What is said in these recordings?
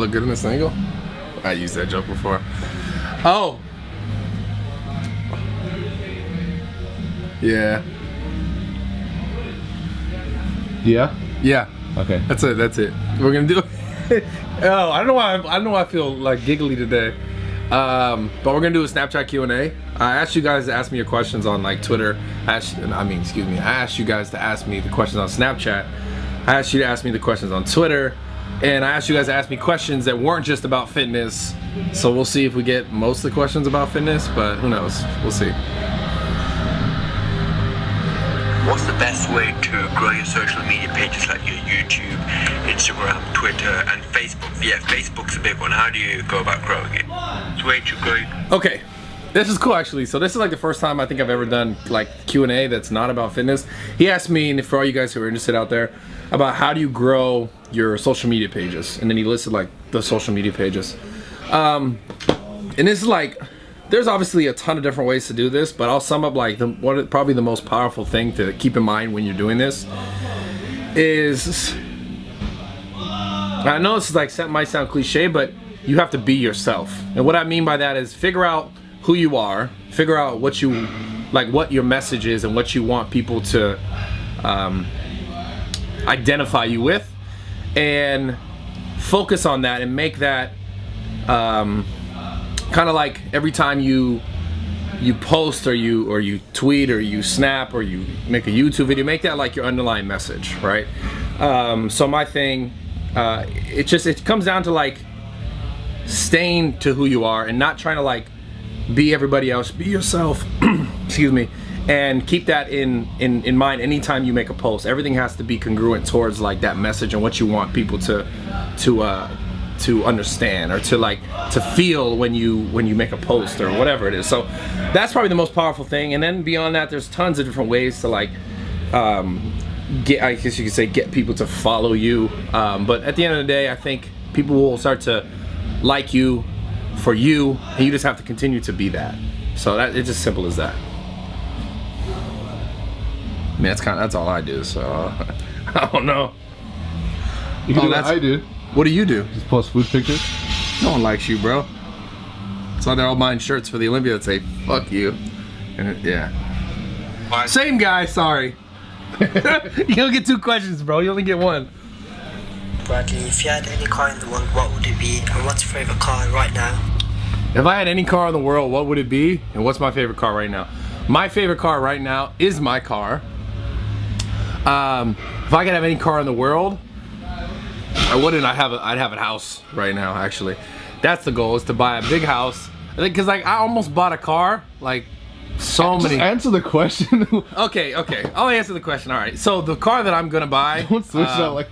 look good in this angle? I used that joke before. Oh. Yeah. Yeah? Yeah. Okay. That's it, that's it. We're gonna do oh, I don't know why I feel like giggly today. But we're gonna do a Snapchat Q&A. I asked you guys to ask me your questions on like Twitter. I asked you guys to ask me the questions on Snapchat. I asked you to ask me the questions on Twitter. And I asked you guys to ask me questions that weren't just about fitness. So we'll see if we get most of the questions about fitness, but who knows? We'll see. What's the best way to grow your social media pages like your YouTube, Instagram, Twitter, and Facebook? Yeah, Facebook's a big one. How do you go about growing it? It's way too great. Okay, this is cool actually. So this is like the first time I think I've ever done like Q&A that's not about fitness. He asked me, and for all you guys who are interested out there, about how do you grow your social media pages, and then he listed like the social media pages. And this is like, there's obviously a ton of different ways to do this, but I'll sum up like probably the most powerful thing to keep in mind when you're doing this is, I know this is like might sound cliche, but you have to be yourself. And what I mean by that is figure out who you are, figure out what you like, what your message is, and what you want people to identify you with, and focus on that and make that kind of like every time you post or you tweet or you snap or you make a YouTube video, make that like your underlying message, right? So my thing, it comes down to like staying to who you are and not trying to like be everybody else. Be yourself. Excuse me. And keep that in mind anytime you make a post. Everything has to be congruent towards like that message and what you want people to understand or to feel when you make a post or whatever it is. So that's probably the most powerful thing. And then beyond that, there's tons of different ways to like get, I guess you could say, get people to follow you. But at the end of the day, I think people will start to like you for you, and you just have to continue to be that. So it's as simple as that. I mean, that's all I do, so I don't know. You can do what I do. What do you do? Just post food pictures. No one likes you, bro. So they're all buying shirts for the Olympia that say "fuck you," and yeah. What? Same guy. Sorry. You don't get two questions, bro. You only get one. Bradley, if you had any car in the world, what would it be, and what's your favorite car right now? If I had any car in the world, what would it be, and what's my favorite car right now? My favorite car right now is my car. If I could have any car in the world, I wouldn't. I'd have a house right now. Actually, that's the goal, is to buy a big house. Because like I almost bought a car, like so many. Answer the question. Okay. I'll answer the question. All right. So the car that I'm gonna buy. Don't switch it out like,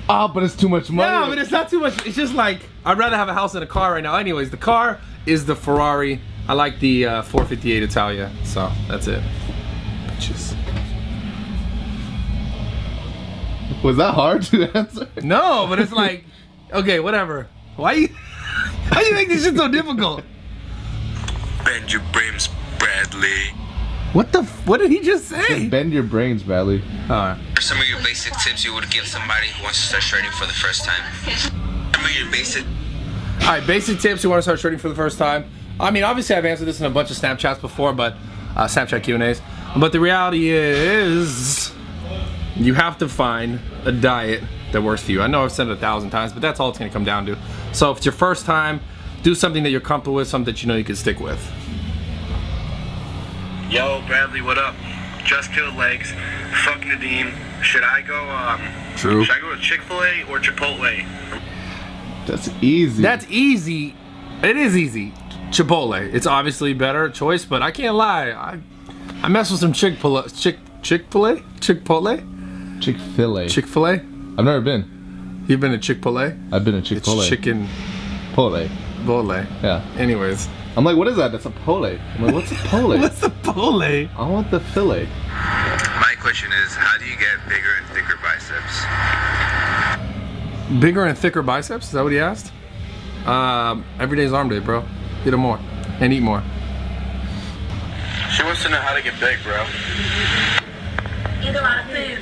but it's too much money. No, but it's not too much. It's just like I'd rather have a house than a car right now. Anyways, the car is the Ferrari. I like the 458 Italia. So that's it. Bitches. Was that hard to answer? No, but it's like, okay, whatever. How you make this shit so difficult? Bend your brains, Bradley. What did he just say? Bend your brains, Bradley. Alright. What are some of your basic tips you would give somebody who wants to start shredding for the first time? Some of your basic. Alright, basic tips who want to start shredding for the first time. I mean, obviously I've answered this in a bunch of Snapchats before, but Snapchat Q&As. But the reality is, you have to find a diet that works for you. I know I've said it 1,000 times, but that's all it's going to come down to. So if it's your first time, do something that you're comfortable with, something that you know you can stick with. Yo, Bradley, what up? Just killed legs. Fuck Nadeem. Should I go? True. Should I go to Chick-fil-A or Chipotle? That's easy. That's easy. It is easy. Chipotle. It's obviously a better choice, but I can't lie. I mess with some Chick-fil-A. Chick-fil-A? Chipotle? Chick-fil-A. Chick-fil-A? I've never been. You've been to Chick-fil-A? I've been to Chick-fil-A. It's chicken. Pole. Bole. Yeah. Anyways. I'm like, what is that? That's a pole. I'm like, what's a pole? What's a pole? I want the fillet. My question is, how do you get bigger and thicker biceps? Bigger and thicker biceps? Is that what he asked? Every day's arm day, bro. Get them more. And eat more. She wants to know how to get big, bro. Eat a lot of food.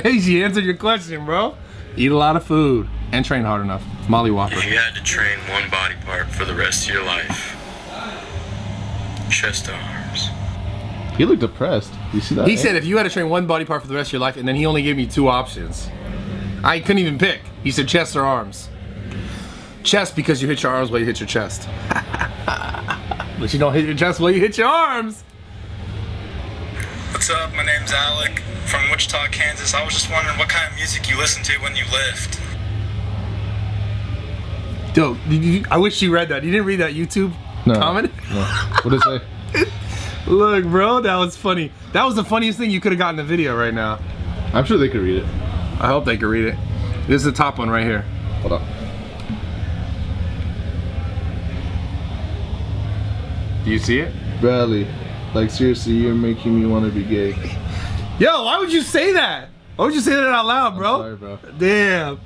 Hey, she answered your question, bro. Eat a lot of food. and train hard enough. Molly Whopper. If you had to train one body part for the rest of your life, chest to arms. He looked depressed. You see that? He said if you had to train one body part for the rest of your life, and then he only gave me 2 options. I couldn't even pick. He said chest or arms. Chest because you hit your arms while you hit your chest. But you don't hit your chest while you hit your arms. What's up? My name's Alec from Wichita, Kansas. I was just wondering what kind of music you listen to when you lift. Yo, I wish you read that. You didn't read that YouTube comment? No. What did it say? Look, bro, that was funny. That was the funniest thing you could have gotten in the video right now. I'm sure they could read it. I hope they could read it. This is the top one right here. Hold on. Do you see it? Bradley, like seriously, you're making me want to be gay. Yo, why would you say that? Why would you say that out loud, bro? I'm sorry, bro. Damn.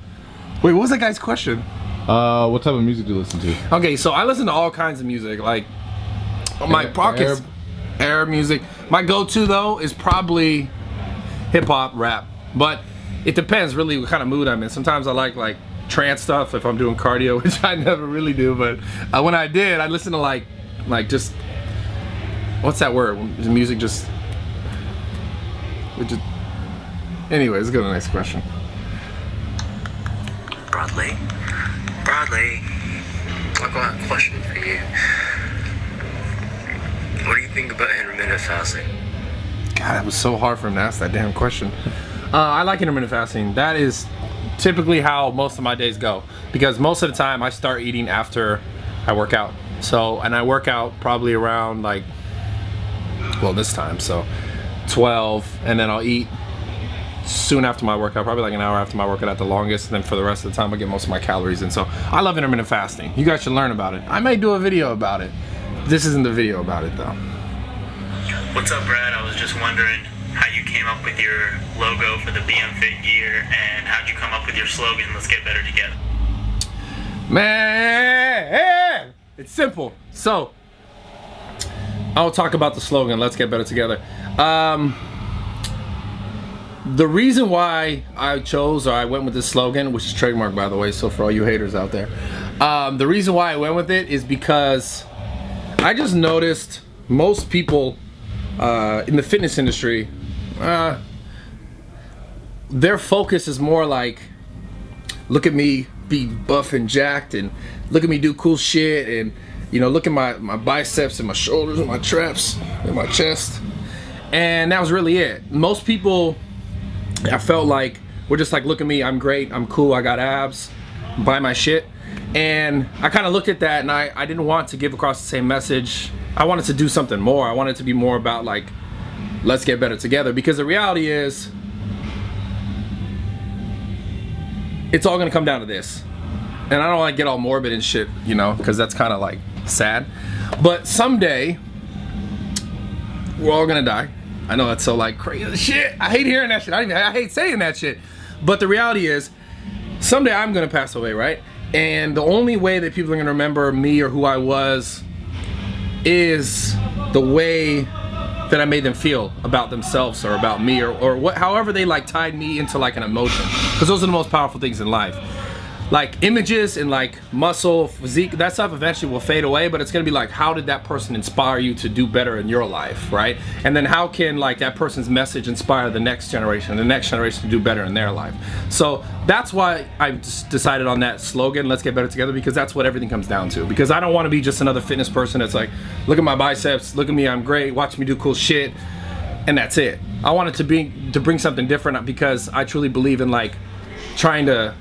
Wait, what was that guy's question? What type of music do you listen to? Okay, so I listen to all kinds of music, like my pockets, Arab music. My go-to though is probably hip-hop, rap, but it depends really what kind of mood I'm in. Sometimes I like trance stuff if I'm doing cardio, which I never really do, but when I did, I listen to like just, what's that word? When the music just, anyways, let's go to the next question. Bradley, I've got a question for you. What do you think about intermittent fasting? God, it was so hard for him to ask that damn question. I like intermittent fasting. That is typically how most of my days go, because most of the time I start eating after I work out. So, and I work out probably around like, well, this time, so 12, and then I'll eat soon after my workout, probably like an hour after my workout at the longest, and then for the rest of the time I get most of my calories in. So I love intermittent fasting. You guys should learn about it. I may do a video about it. This isn't the video about it though. What's up, Brad? I was just wondering how you came up with your logo for the Bmfit gear, and how'd you come up with your slogan, let's get better together? Man, it's simple. So I'll talk about the slogan, let's get better together. The reason why I chose, or I went with this slogan, which is trademark by the way, so for all you haters out there, the reason why I went with it is because I just noticed most people in the fitness industry, their focus is more like, look at me be buff and jacked, and look at me do cool shit, and you know, look at my biceps and my shoulders and my traps and my chest. And that was really it. Most people, I felt like, were just like, look at me, I'm great, I'm cool, I got abs, buy my shit. And I kind of looked at that, and I didn't want to give across the same message. I wanted to do something more. I wanted it to be more about like, let's get better together, because the reality is, it's all gonna come down to this. And I don't want to get all morbid and shit, you know, because that's kind of like sad. But someday, we're all gonna die. I know that's so like crazy shit. I hate hearing that shit. I hate saying that shit. But the reality is, someday I'm gonna pass away, right? And the only way that people are gonna remember me or who I was is the way that I made them feel about themselves or about me, or what, however they like tied me into like an emotion. Because those are the most powerful things in life. Like images and like muscle, physique, that stuff eventually will fade away, but it's gonna be like, how did that person inspire you to do better in your life, right? And then how can like that person's message inspire the next generation to do better in their life? So that's why I just decided on that slogan, let's get better together, because that's what everything comes down to. Because I don't wanna be just another fitness person that's like, look at my biceps, look at me, I'm great, watch me do cool shit, and that's it. I wanted to bring something different, because I truly believe in like trying to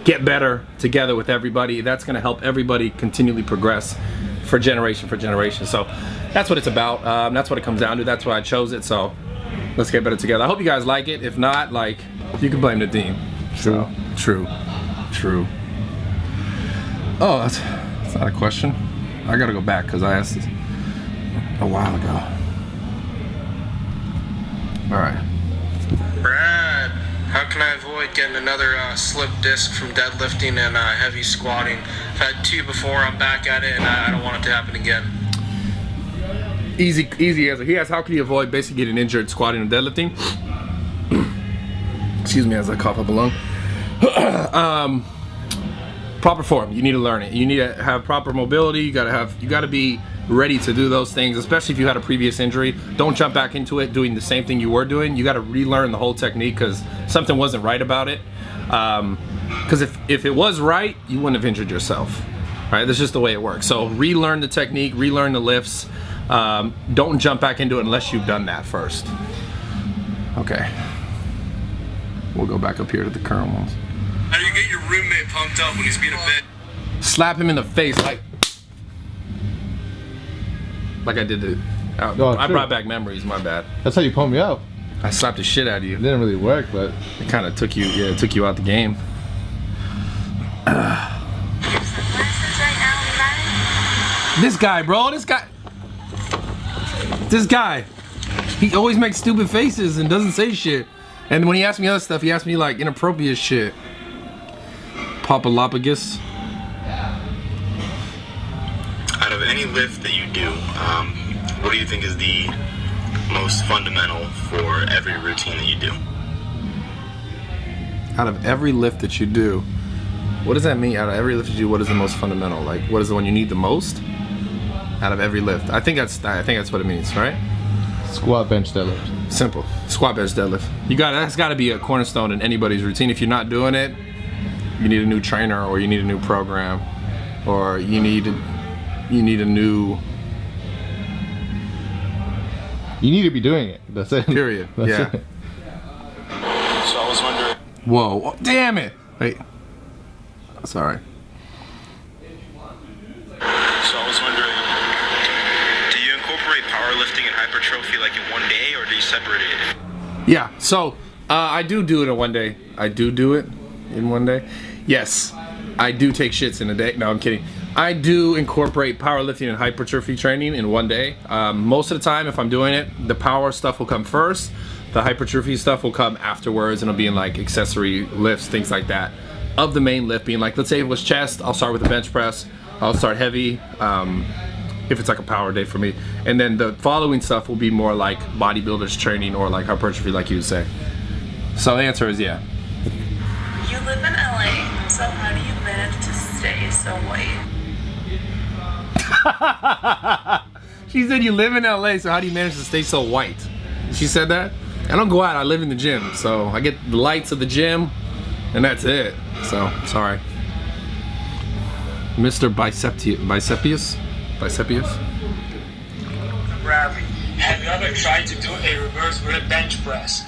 get better together with everybody. That's gonna help everybody continually progress for generation. So that's what it's about. That's what it comes down to. That's why I chose it. So let's get better together. I hope you guys like it. If not, like, you can blame the team. True. So, true. Oh, that's not a question. I gotta go back because I asked this a while ago. All right. Brad, how can I avoid getting another slip disc from deadlifting and heavy squatting? I've had 2 before, I'm back at it, and I don't want it to happen again. Easy answer. He asked, how can you avoid basically getting injured squatting and deadlifting? Excuse me as I cough up a lung. Proper form. You need to learn it. You need to have proper mobility. You gotta be ready to do those things, especially if you had a previous injury. Don't jump back into it doing the same thing you were doing. You gotta relearn the whole technique because something wasn't right about it. Because if it was right, you wouldn't have injured yourself. Right? That's just the way it works. So relearn the technique, relearn the lifts. Don't jump back into it unless you've done that first. Okay. We'll go back up here to the current ones. How do you get your roommate pumped up when he's being a bitch? Slap him in the face like I did it. I brought back memories, my bad. That's how you pump me up. I slapped the shit out of you. It didn't really work, but it kind of took you, yeah, it took you out the game. This guy, bro, this guy, he always makes stupid faces and doesn't say shit. And when he asks me other stuff, he asks me like inappropriate shit. Papalopagus. Out of any lift that you do, what do you think is the most fundamental for every routine that you do? Out of every lift that you do, what does that mean? Out of every lift you do, what is the most fundamental? Like, what is the one you need the most? Out of every lift, I think that's what it means, right? Squat, bench, deadlift. Simple. Squat, bench, deadlift. That's got to be a cornerstone in anybody's routine. If you're not doing it, you need a new trainer, or you need a new program, or you need a new. You need to be doing it. That's it. Period. That's yeah. it. So I was wondering. Whoa! Oh, damn it! Wait. Sorry. So I was wondering, do you incorporate powerlifting and hypertrophy like in one day, or do you separate it? Yeah. So I do it in one day. I do it in one day. Yes. I do take shits in a day. No, I'm kidding. I do incorporate powerlifting and hypertrophy training in one day. Most of the time, if I'm doing it, the power stuff will come first. The hypertrophy stuff will come afterwards, and it'll be in like accessory lifts, things like that. Of the main lift being like, let's say it was chest, I'll start with the bench press. I'll start heavy, if it's like a power day for me. And then the following stuff will be more like bodybuilders training or like hypertrophy, like you would say. So the answer is yeah. You live in LA, so how do you manage to stay so white? She said you live in LA, so how do you manage to stay so white? She said that? I don't go out, I live in the gym. So I get the lights of the gym, and that's it. So, sorry. Mr. Bicepius? Ravi, have you ever tried to do a reverse grip bench press?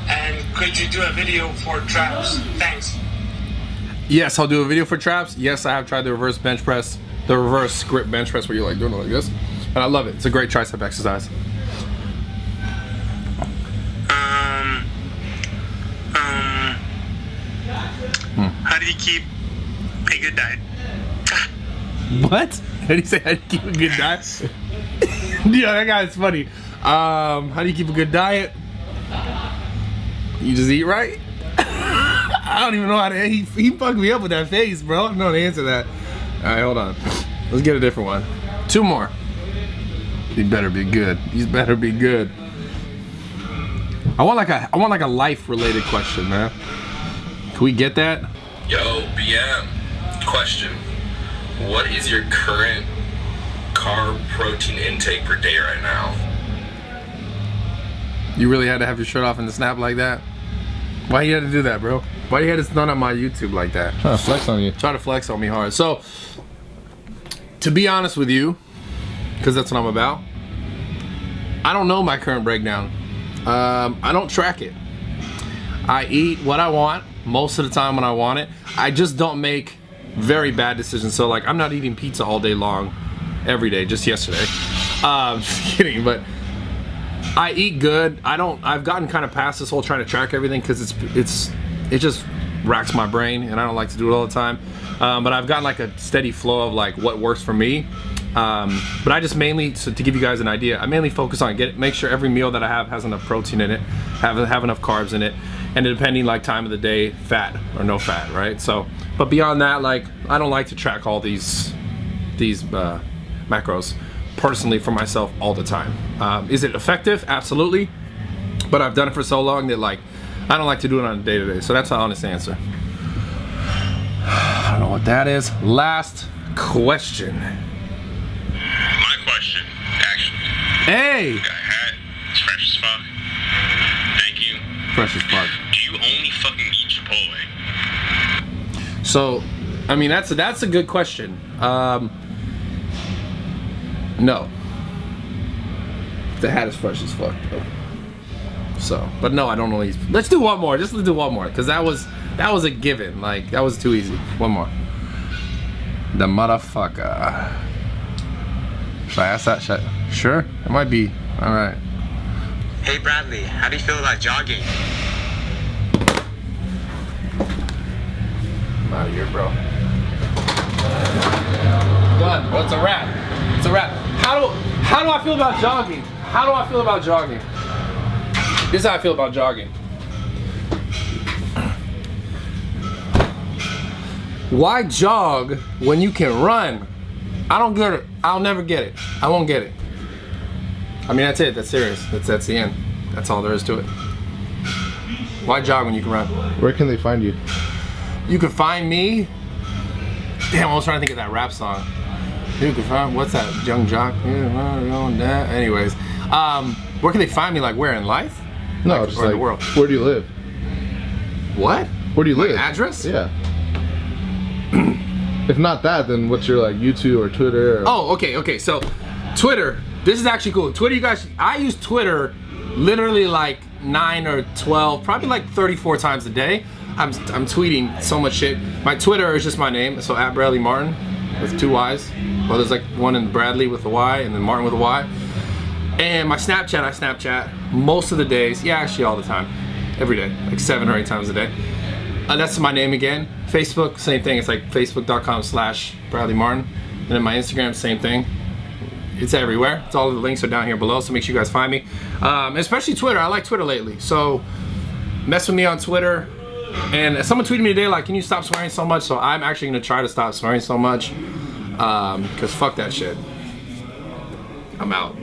And could you do a video for traps? Thanks. Yes, I'll do a video for traps. Yes, I have tried the reverse bench press, the reverse grip bench press where you're like doing it like this. And I love it. It's a great tricep exercise. How do you keep a good diet? What? How do you say how do you keep a good diet? Yeah, that guy's funny. How do you keep a good diet? You just eat right? I don't even know how to. He fucked me up with that face, bro. I don't know how to answer that. All right, hold on. Let's get a different one. Two more. He better be good. He better be good. I want like a life-related question, man. Can we get that? Yo, BM. Question. What is your current carb protein intake per day right now? You really had to have your shirt off in the snap like that? Why you had to do that, bro? Why you had to stun on my YouTube like that? Trying to flex on you. Try to flex on me hard. So, to be honest with you, because that's what I'm about, I don't know my current breakdown. I don't track it. I eat what I want most of the time when I want it. I just don't make very bad decisions. So like, I'm not eating pizza all day long, every day, just yesterday. Just kidding, but I eat good. I've gotten kind of past this whole trying to track everything because it just racks my brain and I don't like to do it all the time. But I've gotten like a steady flow of like what works for me. But I just mainly, so to give you guys an idea, I mainly focus on make sure every meal that I have has enough protein in it, have enough carbs in it, and depending like time of the day, fat or no fat, right? So, but beyond that, like I don't like to track all these macros personally for myself all the time. Is it effective? Absolutely. But I've done it for so long that like I don't like to do it on a day-to-day. So that's the honest answer. know what that is. Last question. My question, actually. Hey! Got a hat. It's fresh as fuck. Thank you. Fresh as fuck. Do you only fucking eat Chipotle? So, I mean, that's a good question. No. The hat is fresh as fuck, though. So, but no, I don't really. Let's do one more. Just let's do one more, cause that was a given. Like that was too easy. One more. The motherfucker. Should I ask that? Sure. It might be. All right. Hey Bradley, how do you feel about jogging? I'm out of here, bro. Done. Well, it's a wrap. It's a wrap. How do I feel about jogging? How do I feel about jogging? This is how I feel about jogging. Why jog when you can run? I don't get it. I'll never get it. I won't get it. I mean, that's it. That's serious. That's the end. That's all there is to it. Why jog when you can run? Where can they find you? You can find me. Damn, I was trying to think of that rap song. You can find, what's that? Young Jock? Anyways, where can they find me? Like where in life? No, like, just or in like, the world. where do you live? What? Where do you live? Address? Yeah. If not that, then what's your like YouTube or Twitter? Or... Oh, okay. So, Twitter. This is actually cool. Twitter, you guys. I use Twitter literally like 9 or 12, probably like 34 times a day. I'm tweeting so much shit. My Twitter is just my name, so at Bradley Martin with 2 Y's. Well, there's like one in Bradley with a Y and then Martin with a Y. And my Snapchat, I Snapchat most of the days. Yeah, actually all the time. Every day, like 7 or 8 times a day. That's my name again. Facebook, same thing. It's like facebook.com/Bradley Martin. And then my Instagram, same thing. It's everywhere. It's all the links are down here below, so make sure you guys find me. Especially Twitter. I like Twitter lately. So mess with me on Twitter. And someone tweeted me today like, can you stop swearing so much? So I'm actually gonna try to stop swearing so much. Cause fuck that shit. I'm out.